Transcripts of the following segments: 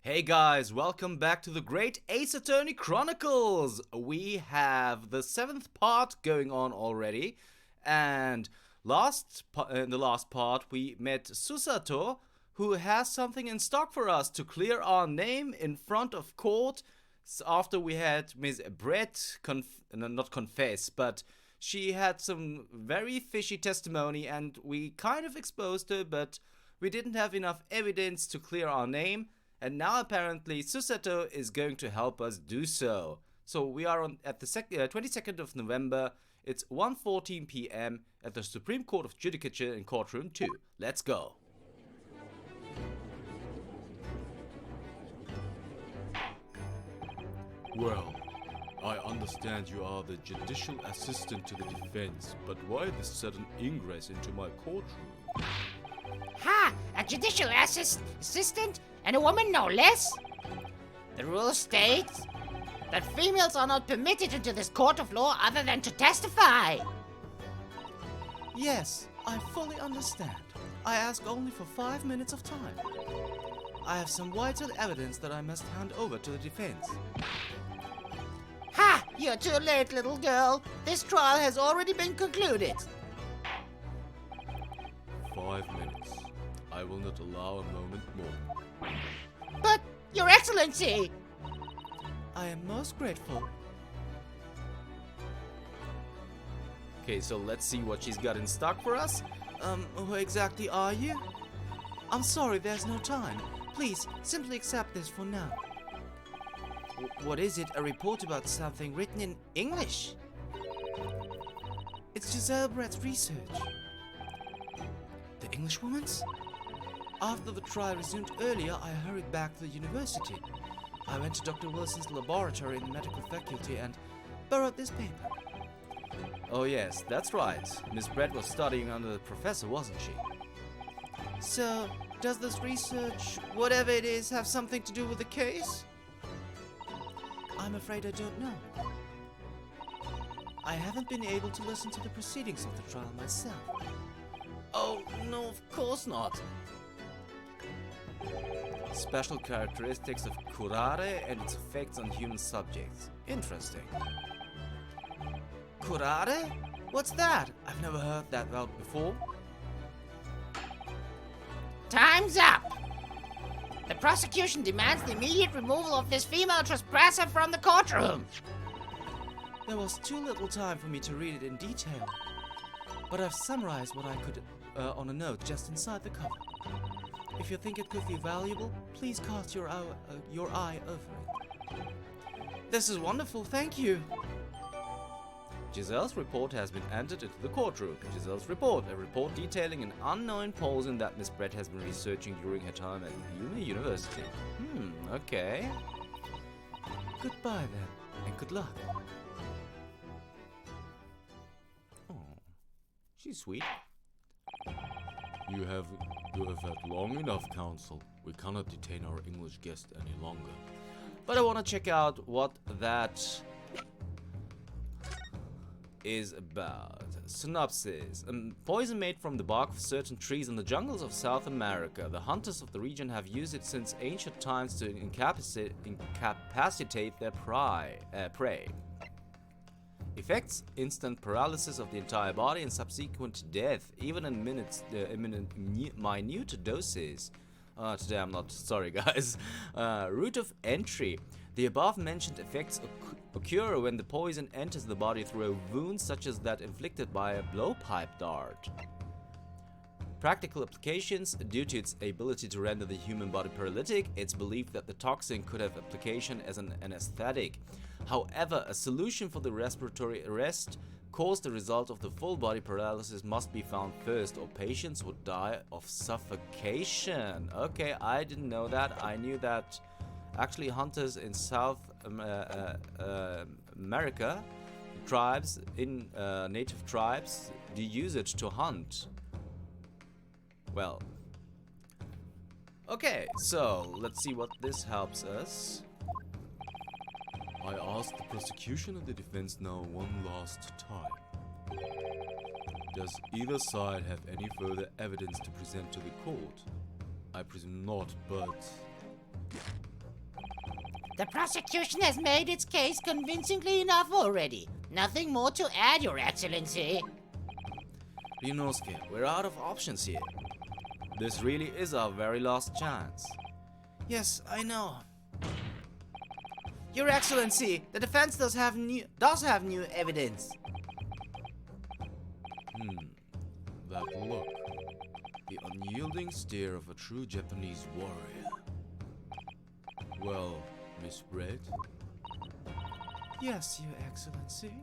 Hey guys, welcome back to the Great Ace Attorney Chronicles! We have the 7th part going on already, and in the last part we met Susato, who has something in stock for us to clear our name in front of court after we had Miss Brett not confess, but she had some very fishy testimony and we kind of exposed her, but we didn't have enough evidence to clear our name. And now apparently Susato is going to help us do so. So we are at the 22nd of November. It's 1:14 p.m. at the Supreme Court of Judicature in courtroom 2. Let's go. Well, I understand you are the judicial assistant to the defense, but why this sudden ingress into my courtroom? Ha! A judicial assistant? And a woman no less? The rule states that females are not permitted into this court of law other than to testify. Yes, I fully understand. I ask only for 5 minutes of time. I have some vital evidence that I must hand over to the defense. Ha! You're too late, little girl. This trial has already been concluded. 5 minutes. I will not allow a moment more. But, Your Excellency! I am most grateful. Okay, so let's see what she's got in stock for us. Who exactly are you? I'm sorry, there's no time. Please, simply accept this for now. What is it? A report about something written in English? It's Giselle Brett's research. The Englishwoman's? After the trial resumed earlier, I hurried back to the university. I went to Dr. Wilson's laboratory in the medical faculty and borrowed this paper. Oh yes, that's right. Miss Brett was studying under the professor, wasn't she? So, does this research, whatever it is, have something to do with the case? I'm afraid I don't know. I haven't been able to listen to the proceedings of the trial myself. Oh, no, of course not. Special characteristics of curare and its effects on human subjects. Interesting. Curare? What's that? I've never heard that word before. Time's up! The prosecution demands the immediate removal of this female trespasser from the courtroom. There was too little time for me to read it in detail, but I've summarized what I could on a note just inside the cover. If you think it could be valuable, please cast your eye over it. This is wonderful, thank you. Giselle's report has been entered into the courtroom. Giselle's report, a report detailing an unknown poison that Miss Brett has been researching during her time at Yuma University. Okay. Goodbye then, and good luck. Oh, she's sweet. You have had long enough, counsel. We cannot detain our English guest any longer. But I want to check out what that is about. Synopsis. Poison made from the bark of certain trees in the jungles of South America. The hunters of the region have used it since ancient times to incapacitate their prey. Effects: instant paralysis of the entire body and subsequent death, even in minute doses. Today I'm not sorry, guys. Route of entry: the above-mentioned effects occur when the poison enters the body through a wound such as that inflicted by a blowpipe dart. Practical applications: due to its ability to render the human body paralytic, it's believed that the toxin could have application as an anesthetic. However, a solution for the respiratory arrest caused the result of the full body paralysis must be found first, or patients would die of suffocation. Okay, I didn't know that. I knew that actually hunters in South America, tribes, native tribes, do use it to hunt. Well, okay, so let's see what this helps us. I ask the prosecution and the defense now one last time. Does either side have any further evidence to present to the court? I presume not, but The prosecution has made its case convincingly enough already. Nothing more to add, Your Excellency. Ryunosuke, we're out of options here. This really is our very last chance. Yes, I know. Your Excellency, the defense does have new evidence. That look. The unyielding stare of a true Japanese warrior. Well, Miss Brett? Yes, Your Excellency.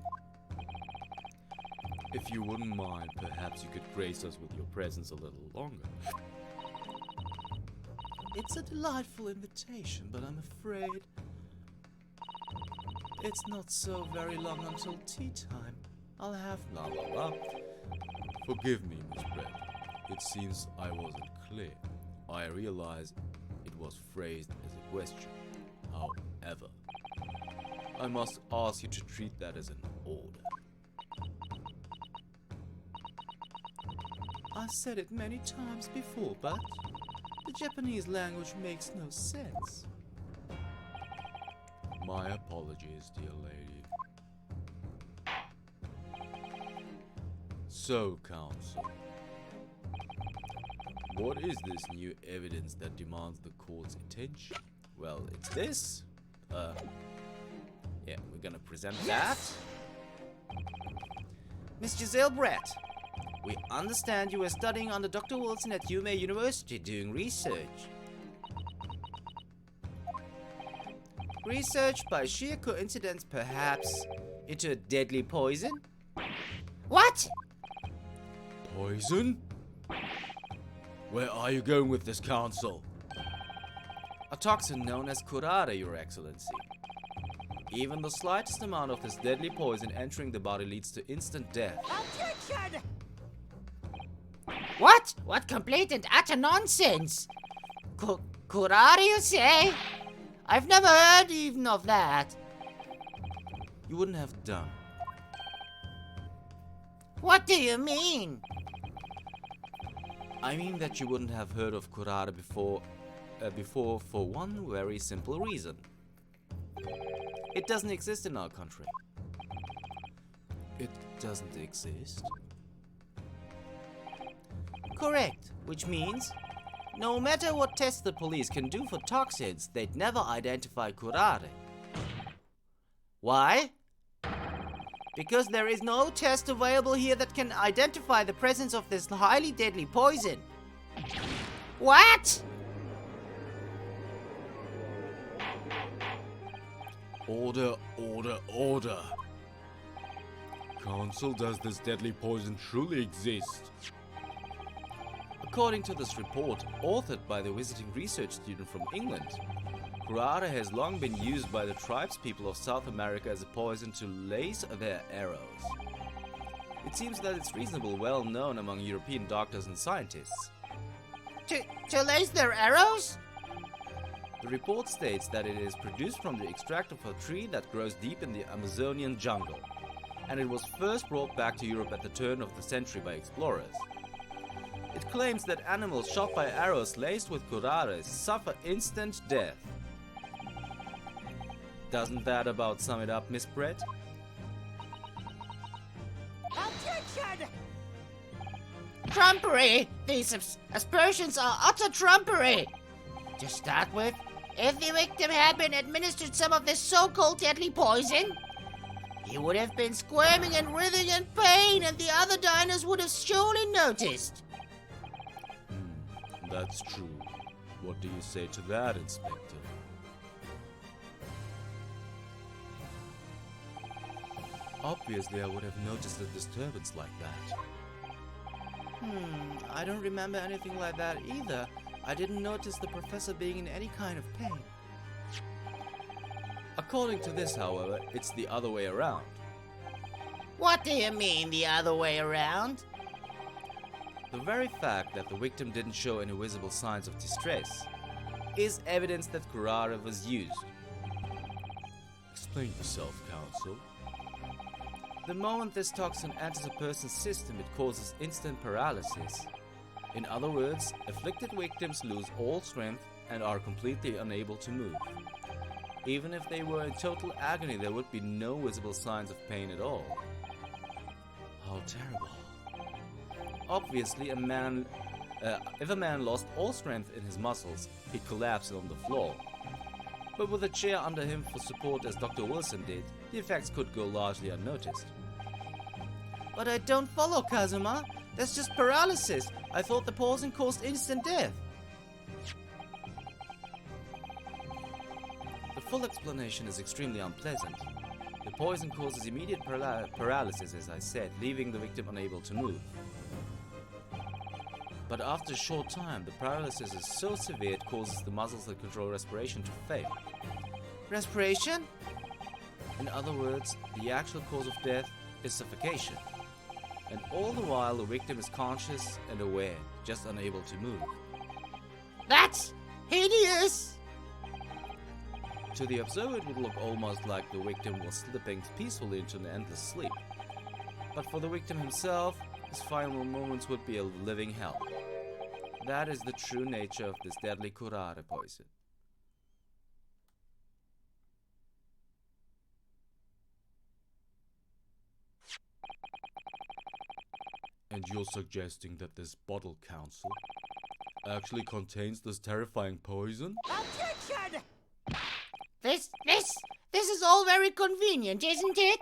If you wouldn't mind, perhaps you could grace us with your presence a little longer. It's a delightful invitation, but I'm afraid it's not so very long until tea time. I'll have La la la. Forgive me, Miss Brett. It seems I wasn't clear. I realize it was phrased as a question. However, I must ask you to treat that as an order. I said it many times before, but the Japanese language makes no sense. My apologies, dear lady. So, counsel, what is this new evidence that demands the court's attention? Well, it's this. Yeah, we're gonna present that. Miss Giselle Brett, we understand you were studying under Dr. Wilson at Yume University doing research. Research by sheer coincidence, perhaps, into a deadly poison? What? Poison? Where are you going with this, counsel? A toxin known as curare, Your Excellency. Even the slightest amount of this deadly poison entering the body leads to instant death. Objection! What? What complete and utter nonsense? Curare, you say? I've never heard even of that. You wouldn't have done. What do you mean? I mean that you wouldn't have heard of curare before for one very simple reason. It doesn't exist in our country. It doesn't exist? Correct, which means no matter what tests the police can do for toxins, they'd never identify curare. Why? Because there is no test available here that can identify the presence of this highly deadly poison. What? Order, order, order. Counsel, does this deadly poison truly exist? According to this report, authored by the visiting research student from England, curare has long been used by the tribespeople of South America as a poison to lace their arrows. It seems that it's reasonably well known among European doctors and scientists. To lace their arrows? The report states that it is produced from the extract of a tree that grows deep in the Amazonian jungle, and it was first brought back to Europe at the turn of the century by explorers. It claims that animals shot by arrows laced with curare suffer instant death. Doesn't that about sum it up, Miss Brett? Objection! Trumpery! These aspersions are utter trumpery! To start with, if the victim had been administered some of this so-called deadly poison, he would have been squirming and writhing in pain, and the other diners would have surely noticed. That's true. What do you say to that, Inspector? Obviously, I would have noticed a disturbance like that. I don't remember anything like that either. I didn't notice the professor being in any kind of pain. According to this, however, it's the other way around. What do you mean, the other way around? The very fact that the victim didn't show any visible signs of distress is evidence that curare was used. Explain yourself, counsel. The moment this toxin enters a person's system, it causes instant paralysis. In other words, afflicted victims lose all strength and are completely unable to move. Even if they were in total agony, there would be no visible signs of pain at all. How terrible. Obviously, if a man lost all strength in his muscles, he'd collapse on the floor. But with a chair under him for support as Dr. Wilson did, the effects could go largely unnoticed. But I don't follow, Kazuma. That's just paralysis. I thought the poison caused instant death. The full explanation is extremely unpleasant. The poison causes immediate paralysis, as I said, leaving the victim unable to move. But after a short time, the paralysis is so severe it causes the muscles that control respiration to fail. Respiration? In other words, the actual cause of death is suffocation. And all the while the victim is conscious and aware, just unable to move. That's hideous! To the observer it would look almost like the victim was slipping peacefully into an endless sleep. But for the victim himself, his final moments would be a living hell. That is the true nature of this deadly curare poison. And you're suggesting that this bottle council actually contains this terrifying poison? Objection! This is all very convenient, isn't it?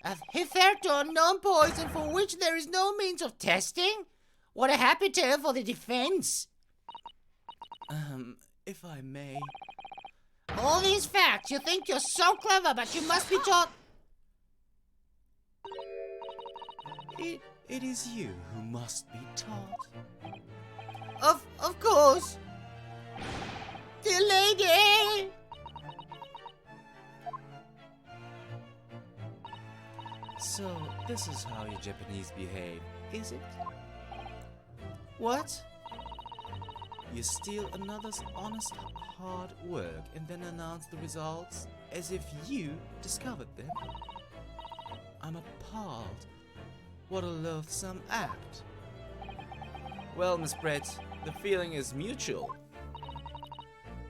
A hitherto unknown poison for which there is no means of testing? What a happy tale for the defense. If I may... All these facts, you think you're so clever, but you must be taught... It is you who must be taught. Of course. Dear lady! So, this is how you Japanese behave, is it? What? You steal another's honest hard work and then announce the results as if you discovered them? I'm appalled. What a loathsome act. Well, Miss Brett, the feeling is mutual.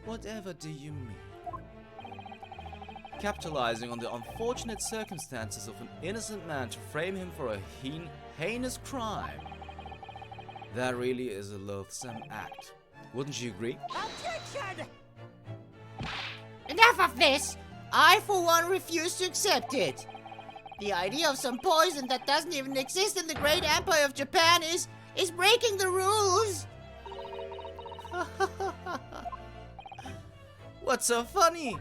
Whatever do you mean? Capitalizing on the unfortunate circumstances of an innocent man to frame him for a heinous crime. That really is a loathsome act. Wouldn't you agree? Objection! Enough of this! I, for one, refuse to accept it. The idea of some poison that doesn't even exist in the great empire of Japan is breaking the rules. What's so funny?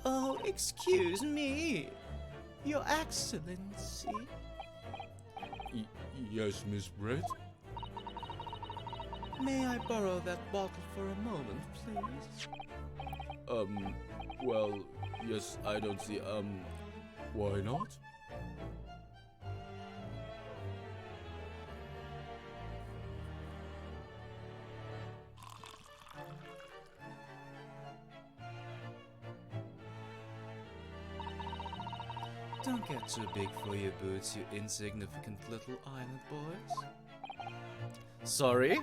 Oh, excuse me, Your Excellency. Yes, Miss Brett? May I borrow that bottle for a moment, please? Well, yes, I don't see, why not? Don't get too big for your boots, you insignificant little island boys. Sorry?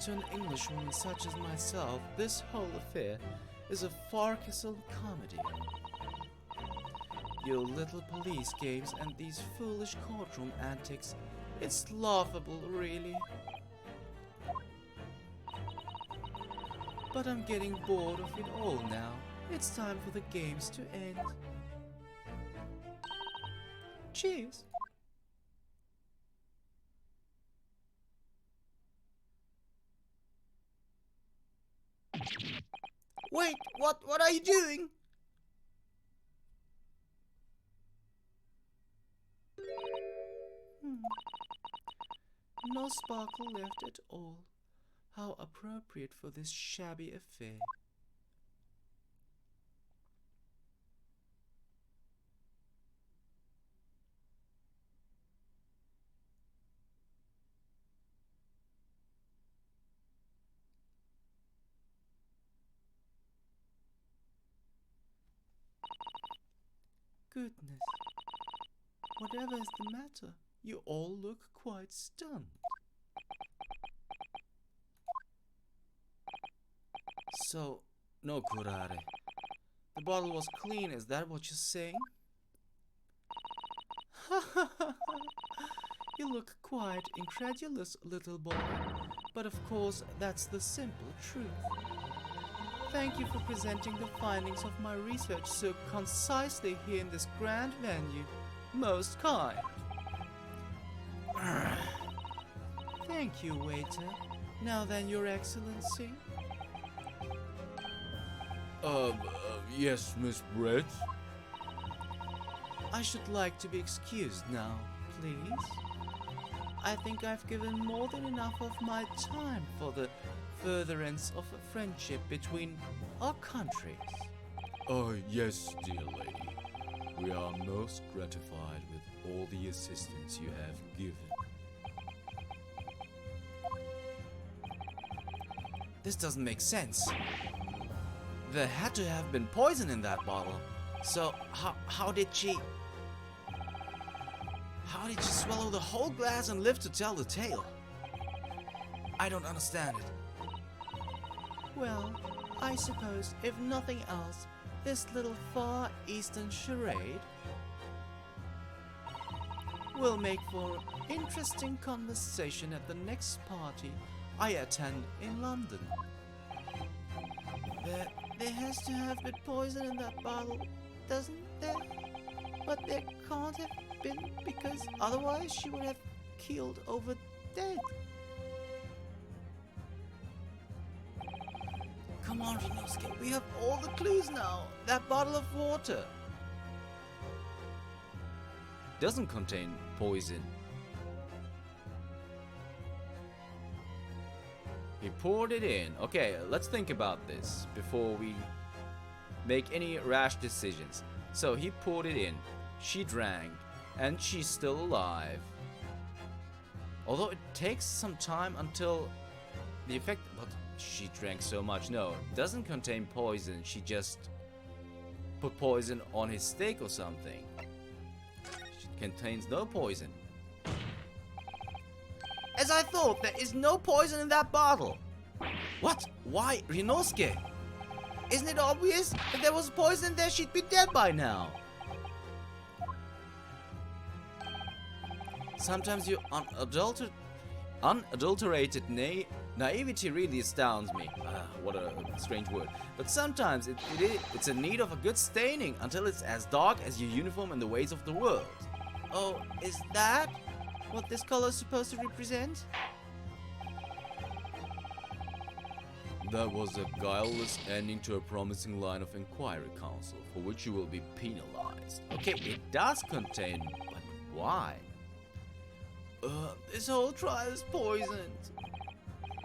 To an Englishwoman such as myself, this whole affair is a Farkisel comedy. Your little police games and these foolish courtroom antics, it's laughable, really. But I'm getting bored of it all now. It's time for the games to end. Cheers. Wait, what are you doing? No sparkle left at all. How appropriate for this shabby affair. Goodness. Whatever is the matter? You all look quite stunned. So, no curare. The bottle was clean, is that what you're saying? You look quite incredulous, little boy. But of course, that's the simple truth. Thank you for presenting the findings of my research so concisely here in this grand venue. Most kind. Thank you, waiter. Now then, Your Excellency. Yes, Miss Brett. I should like to be excused now, please. I think I've given more than enough of my time for the furtherance of a friendship between our countries. Oh, yes, dear lady. We are most gratified with all the assistance you have given. This doesn't make sense. There had to have been poison in that bottle. So, how did she... How did she swallow the whole glass and live to tell the tale? I don't understand it. Well, I suppose, if nothing else, this little Far Eastern charade will make for interesting conversation at the next party I attend in London. There has to have been poison in that bottle, doesn't there? But there can't have been, because otherwise she would have keeled over dead. Come on, Rinosuke, we have all the clues now. That bottle of water doesn't contain poison. He poured it in. Okay, let's think about this before we make any rash decisions. So he poured it in. She drank, and she's still alive. Although it takes some time until the effect... But she drank so much. No, it doesn't contain poison. She just put poison on his steak or something. It contains no poison. As I thought, there is no poison in that bottle. What? Why, Rinosuke? Isn't it obvious? If there was poison there, she'd be dead by now. Sometimes your unadulterated naivety really astounds me. What a strange word. But sometimes it's in need of a good staining until it's as dark as your uniform and the ways of the world. Oh, is that what this color is supposed to represent? That was a guileless ending to a promising line of inquiry, Counsel, for which you will be penalized. Okay, it does contain, but why? This whole trial is poisoned.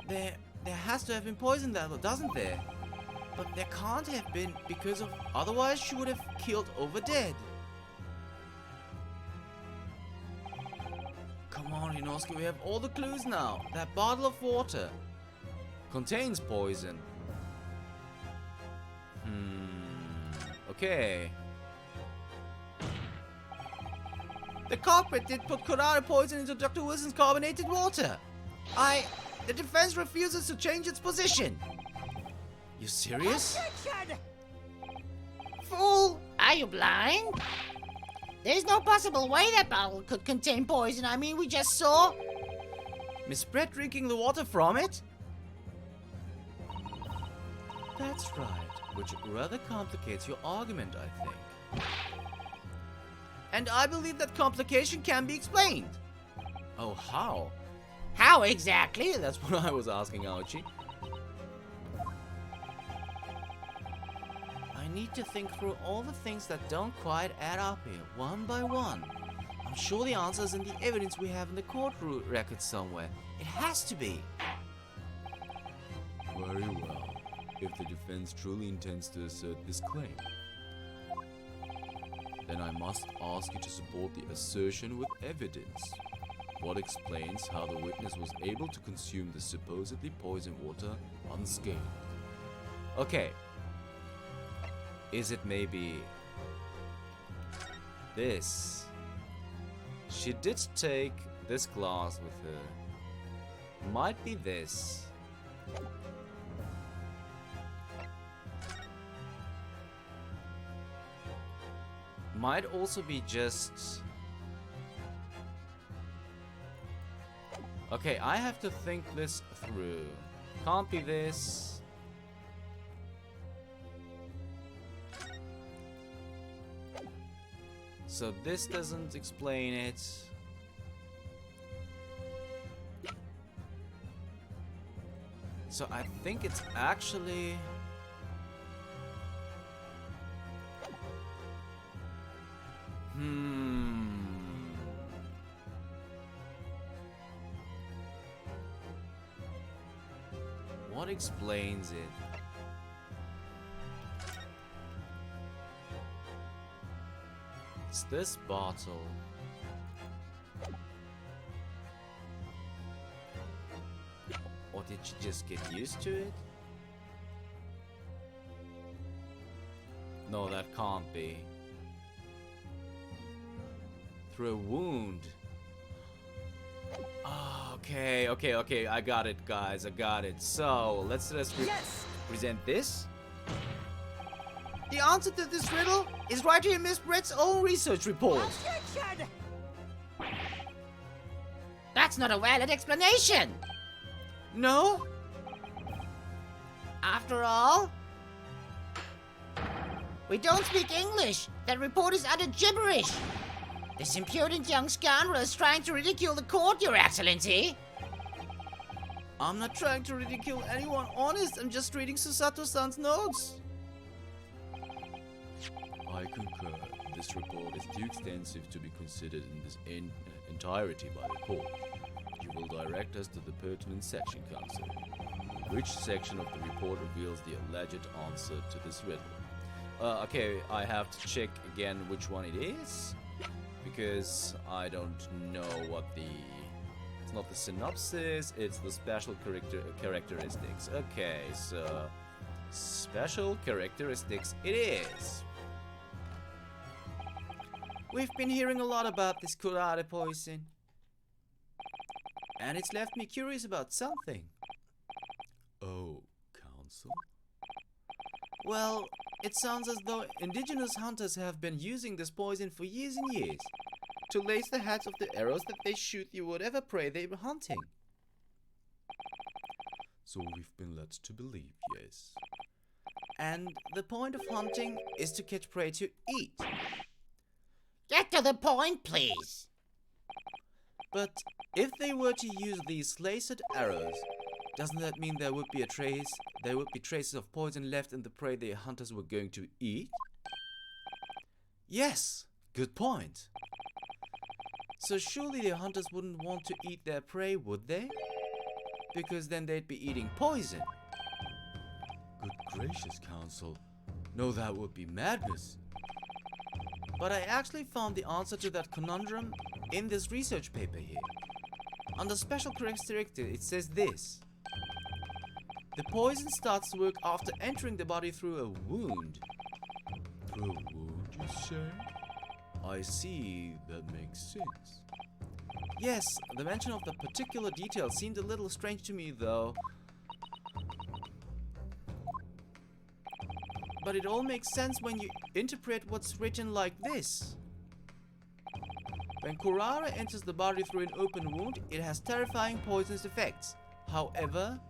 There has to have been poison there, doesn't there? But there can't have been, because of otherwise she would have keeled over dead. Come on, Rinosuke, we have all the clues now. That bottle of water contains poison. Okay. The culprit did put curare poison into Dr. Wilson's carbonated water. The defense refuses to change its position. You serious? Fool! Are you blind? There's no possible way that bottle could contain poison. I mean, we just saw Miss Brett drinking the water from it? That's right, which rather complicates your argument, I think. And I believe that complication can be explained. Oh, how? How exactly? That's what I was asking, Archie. I need to think through all the things that don't quite add up here, one by one. I'm sure the answer is in the evidence we have in the courtroom records somewhere. It has to be. Very well, if the defense truly intends to assert this claim. Then I must ask you to support the assertion with evidence. What explains how the witness was able to consume the supposedly poisoned water unscathed? Okay. Is it maybe this? She did take this glass with her. Might be this. Might also be just... Okay, I have to think this through. Can't be this. So this doesn't explain it. So I think it's actually... What explains it? It's this bottle. Or did you just get used to it? No, that can't be. Through a wound. Oh, okay. I got it, guys. I got it. So, let's present this. The answer to this riddle is right here in Miss Brett's own research report. That's not a valid explanation. No? After all, we don't speak English. That report is utter gibberish. This impudent young scoundrel is trying to ridicule the court, Your Excellency. I'm not trying to ridicule anyone, honest. I'm just reading Susato-san's notes. I concur. This report is too extensive to be considered in this entirety by the court. You will direct us to the pertinent section, Counsel. Which section of the report reveals the alleged answer to this riddle? Okay, I have to check again which one it is, because I don't know what the... It's not the synopsis, it's the special characteristics. Okay, so... Special characteristics it is. We've been hearing a lot about this curare poison. And it's left me curious about something. Oh, Counsel? Well, it sounds as though indigenous hunters have been using this poison for years and years to lace the heads of the arrows that they shoot you whatever prey they were hunting. So we've been led to believe, yes. And the point of hunting is to catch prey to eat. Get to the point, please. But if they were to use these lacered arrows, doesn't that mean there would be traces of poison left in the prey the hunters were going to eat? Yes, good point. So surely the hunters wouldn't want to eat their prey, would they? Because then they'd be eating poison. Good gracious, Counsel. No, that would be madness. But I actually found the answer to that conundrum in this research paper here. Under special characteristics, it says this. The poison starts to work after entering the body through a wound. Through a wound, you say? I see, that makes sense. Yes, the mention of the particular detail seemed a little strange to me, though. But it all makes sense when you interpret what's written like this. When curare enters the body through an open wound, it has terrifying poisonous effects. However,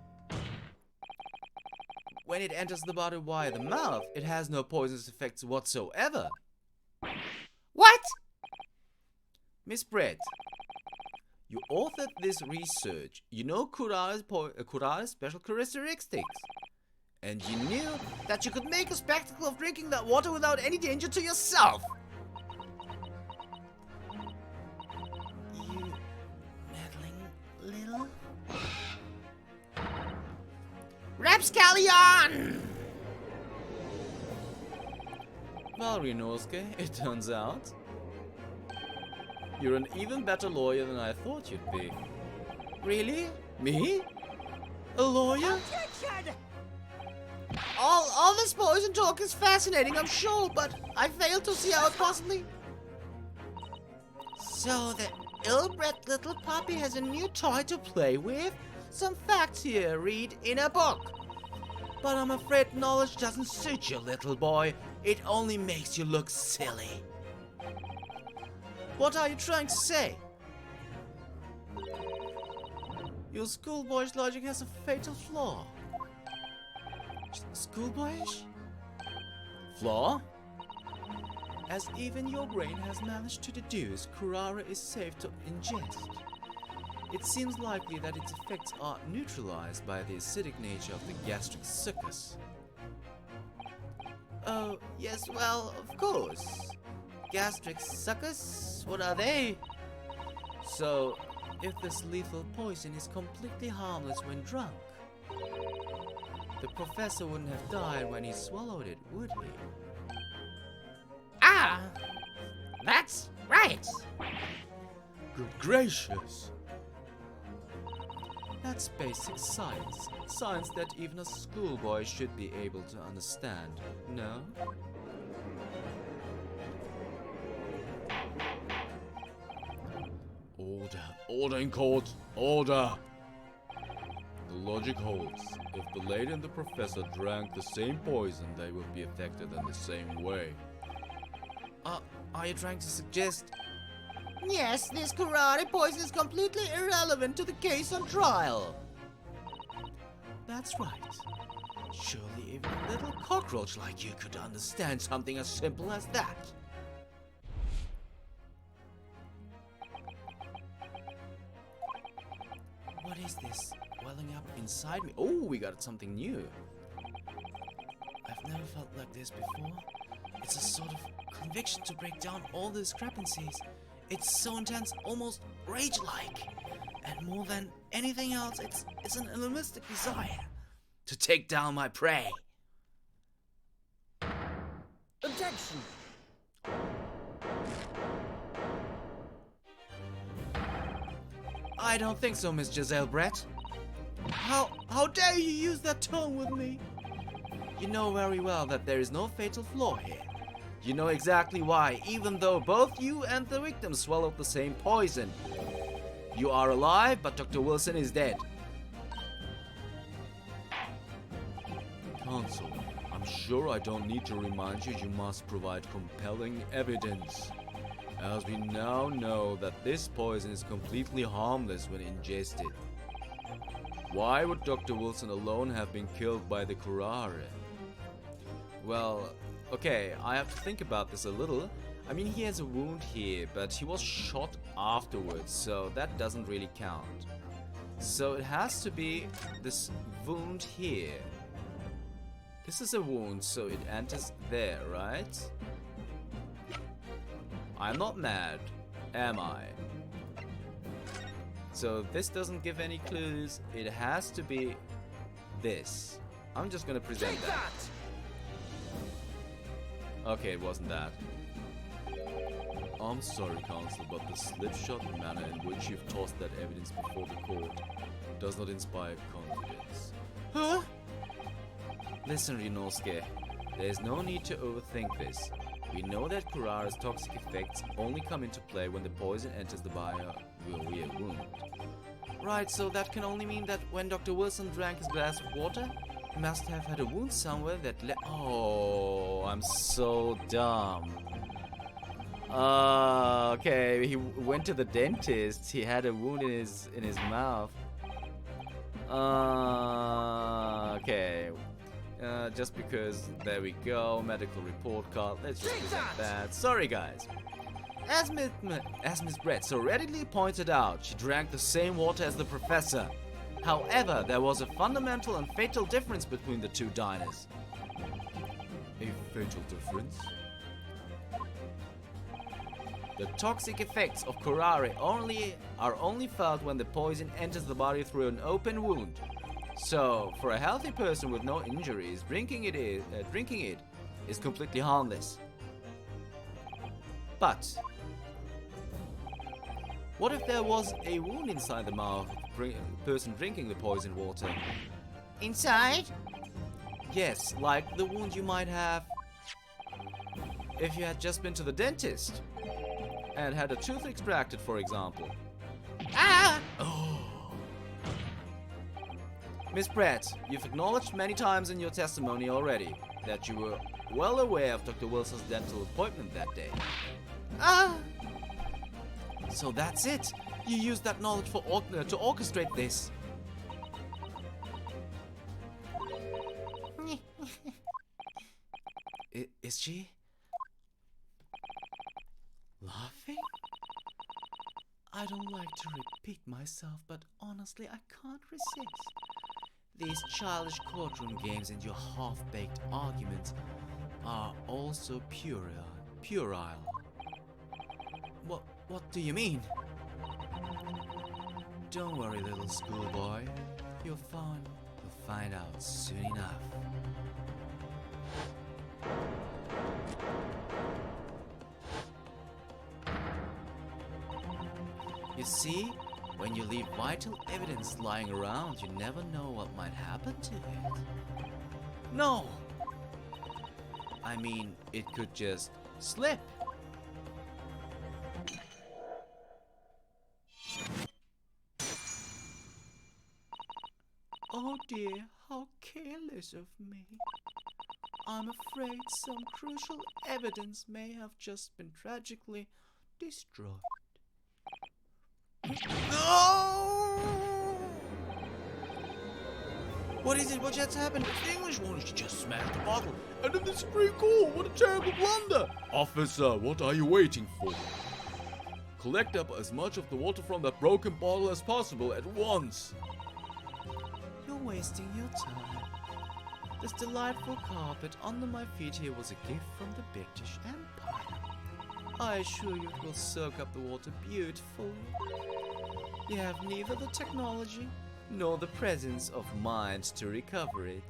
when it enters the body via the mouth, it has no poisonous effects whatsoever. What? Miss Brett, you authored this research. You know curare's special characteristics. And you knew that you could make a spectacle of drinking that water without any danger to yourself. You meddling little... Rapscallion! Well, Ryunosuke, it turns out you're an even better lawyer than I thought you'd be. Really? Me? A lawyer? All this poison talk is fascinating, I'm sure, but I fail to see how it possibly... So the ill-bred little puppy has a new toy to play with? Some facts here, read in a book. But I'm afraid knowledge doesn't suit you, little boy. It only makes you look silly. What are you trying to say? Your schoolboyish logic has a fatal flaw. Schoolboyish? Flaw? As even your brain has managed to deduce, curare is safe to ingest. It seems likely that its effects are neutralized by the acidic nature of the gastric succus. Oh, yes, well, of course. Gastric succus? What are they? So, if this lethal poison is completely harmless when drunk, the professor wouldn't have died when he swallowed it, would he? Ah, that's right. Good gracious! That's basic science. Science that even a schoolboy should be able to understand, no? Order. Order in court. Order! The logic holds. If the lady and the professor drank the same poison, they would be affected in the same way. Are you trying to suggest? Yes, this curare poison is completely irrelevant to the case on trial. That's right. Surely even a little cockroach like you could understand something as simple as that. What is this welling up inside me? Oh, we got something new. I've never felt like this before. It's a sort of conviction to break down all the discrepancies. It's so intense, almost rage-like. And more than anything else, it's an animalistic desire to take down my prey. Objection. I don't think so, Miss Giselle Brett. How dare you use that tone with me? You know very well that there is no fatal flaw here. You know exactly why, even though both you and the victim swallowed the same poison. You are alive, but Dr. Wilson is dead. Counsel, I'm sure I don't need to remind you must provide compelling evidence. As we now know that this poison is completely harmless when ingested. Why would Dr. Wilson alone have been killed by the curare? Well, okay, I have to think about this a little. I mean, he has a wound here, but he was shot afterwards, so that doesn't really count. So it has to be this wound here. This is a wound, so it enters there, right? I'm not mad, am I? So this doesn't give any clues. It has to be this. I'm just gonna present that. Okay, it wasn't that. I'm sorry, Counsel, but the slipshod manner in which you've tossed that evidence before the court does not inspire confidence. Huh? Listen, Rinosuke, there's no need to overthink this. We know that curare's toxic effects only come into play when the poison enters the buyer via wound. Right, so that can only mean that when Dr. Wilson drank his glass of water, he must have had a wound somewhere that Oh, I'm so dumb. Okay, he went to the dentist. He had a wound in his mouth. Okay. Just because, there we go, medical report card, let's just present that. Sorry guys. As Miss Brett so readily pointed out, she drank the same water as the professor. However, there was a fundamental and fatal difference between the two diners. A fatal difference? The toxic effects of curare are only felt when the poison enters the body through an open wound. So, for a healthy person with no injuries, drinking it is completely harmless. But what if there was a wound inside the mouth of the person drinking the poisoned water? Inside? Yes, like the wound you might have if you had just been to the dentist and had a tooth extracted, for example. Ah! Miss Pratt, you've acknowledged many times in your testimony already that you were well aware of Dr. Wilson's dental appointment that day. So that's it. You used that knowledge to orchestrate this. Is she laughing? I don't like to repeat myself, but honestly, I can't resist. These childish courtroom games and your half-baked arguments are also puerile. What do you mean? Don't worry, little schoolboy. You'll find out soon enough. You see, when you leave vital evidence lying around, you never know what might happen to it. No! I mean, it could just slip. Oh dear, how careless of me. I'm afraid some crucial evidence may have just been tragically destroyed. No! What is it? What just happened? It's the English one. She just smashed the bottle. And in the Supreme Court. What a terrible blunder. Officer, what are you waiting for? Collect up as much of the water from that broken bottle as possible at once. You're wasting your time. This delightful carpet under my feet here was a gift from the British Empire. I assure you it will soak up the water beautifully. You have neither the technology nor the presence of mind to recover it.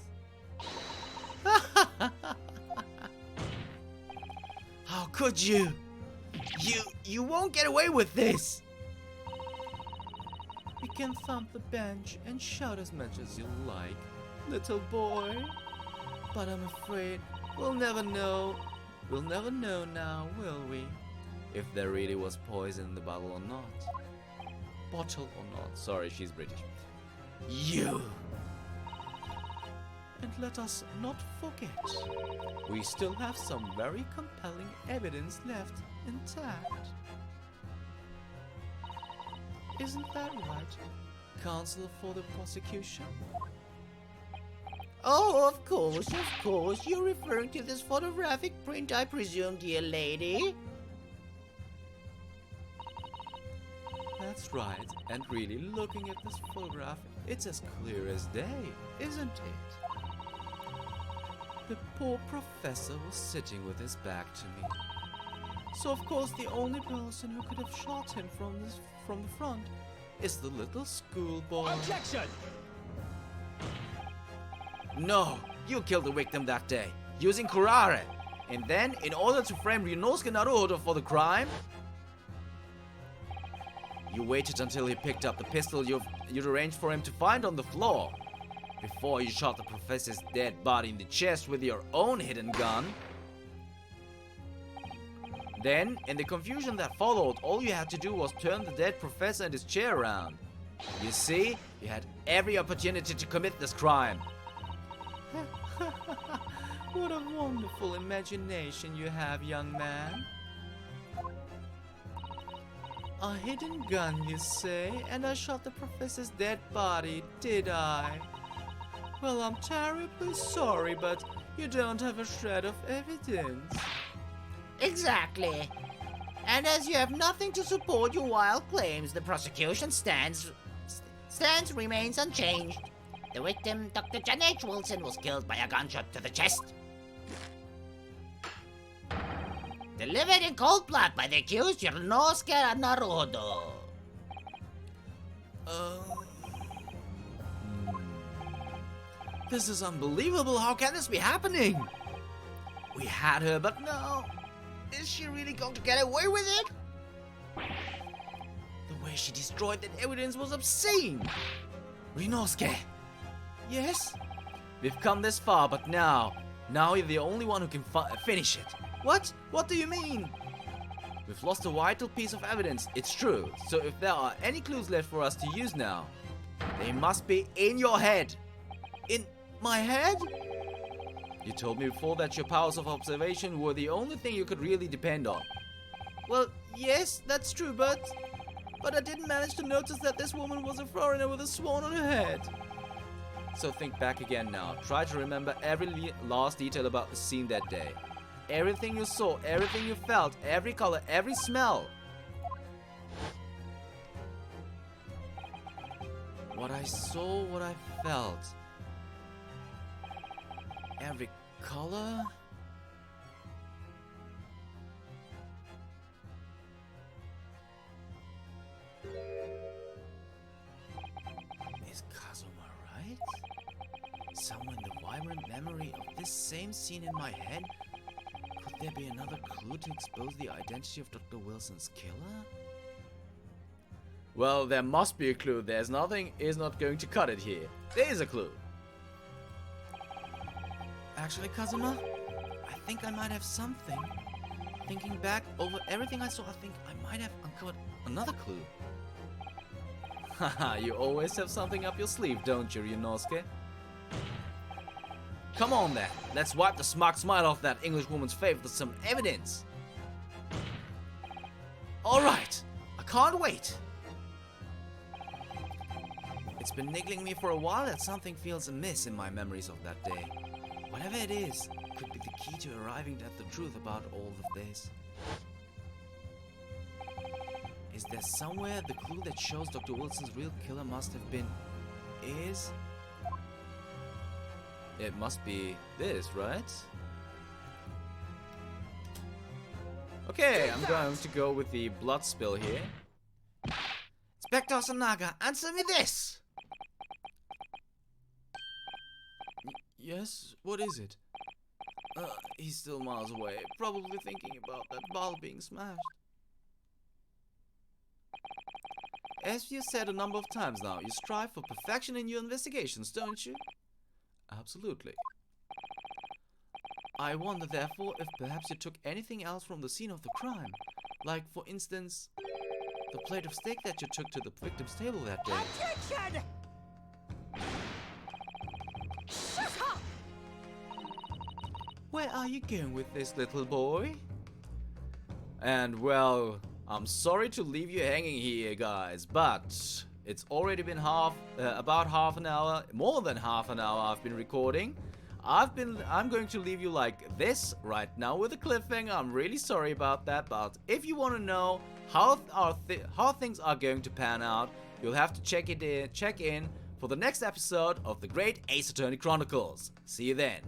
How could you? You won't get away with this! You can thump the bench and shout as much as you like, little boy. But I'm afraid we'll never know. We'll never know now, will we? If there really was poison in the bottle or not. Bottle or not. Sorry, she's British. You! And let us not forget, we still have some very compelling evidence left intact. Isn't that right, counsel for the prosecution? Oh, of course. You're referring to this photographic print, I presume, dear lady? That's right, and really looking at this photograph, it's as clear as day, isn't it? The poor professor was sitting with his back to me. So of course the only person who could have shot him from the front is the little schoolboy. Objection! No, you killed the victim that day, using curare. And then, in order to frame Ryunosuke Naruhodo for the crime, you waited until he picked up the pistol you'd arranged for him to find on the floor, before you shot the professor's dead body in the chest with your own hidden gun. Then, in the confusion that followed, all you had to do was turn the dead professor and his chair around. You see, you had every opportunity to commit this crime. What a wonderful imagination you have, young man. A hidden gun, you say, and I shot the professor's dead body, did I? Well, I'm terribly sorry, but you don't have a shred of evidence. Exactly. And as you have nothing to support your wild claims, the prosecution stance remains unchanged. The victim, Dr. John H. Wilson, was killed by a gunshot to the chest. Delivered in cold blood by the accused, Ryunosuke Naruhodo. This is unbelievable. How can this be happening? We had her, but no. Is she really going to get away with it? The way she destroyed that evidence was obscene. Ryunosuke. Yes? We've come this far, but now you're the only one who can finish it. What? What do you mean? We've lost a vital piece of evidence, it's true. So if there are any clues left for us to use now, they must be in your head. In my head? You told me before that your powers of observation were the only thing you could really depend on. Well, yes, that's true, but but I didn't manage to notice that this woman was a foreigner with a swan on her head. So think back again now. Try to remember every last detail about the scene that day. Everything you saw, everything you felt, every color, every smell. What I saw, what I felt. Every color. Is Kazuma right? Somewhere in the vibrant memory of this same scene in my head, could there be another clue to expose the identity of Dr. Wilson's killer? Well, there must be a clue. There's nothing is not going to cut it here. There is a clue. Actually, Kazuma, I think I might have something. Thinking back over everything I saw, I think I might have uncovered another clue. Haha, you always have something up your sleeve, don't you, Ryunosuke? Come on then, let's wipe the smug smile off that English woman's face with some evidence. Alright, I can't wait. It's been niggling me for a while that something feels amiss in my memories of that day. Whatever it is, could be the key to arriving at the truth about all of this. Is there somewhere the clue that shows Dr. Wilson's real killer must have been is? It must be this, right? Okay, I'm going to go with the blood spill here. Inspector Sanaga, answer me this! Yes? What is it? He's still miles away, probably thinking about that ball being smashed. As you said a number of times now, you strive for perfection in your investigations, don't you? Absolutely. I wonder, therefore, if perhaps you took anything else from the scene of the crime. Like, for instance, the plate of steak that you took to the victim's table that day. Attention! Shut up! Where are you going with this, little boy? And well, I'm sorry to leave you hanging here, guys, but it's already been about half an hour, more than half an hour I've been recording. I'm going to leave you like this right now with a cliffhanger. I'm really sorry about that, but if you want to know how things are going to pan out, you'll have to check in for the next episode of the Great Ace Attorney Chronicles. See you then.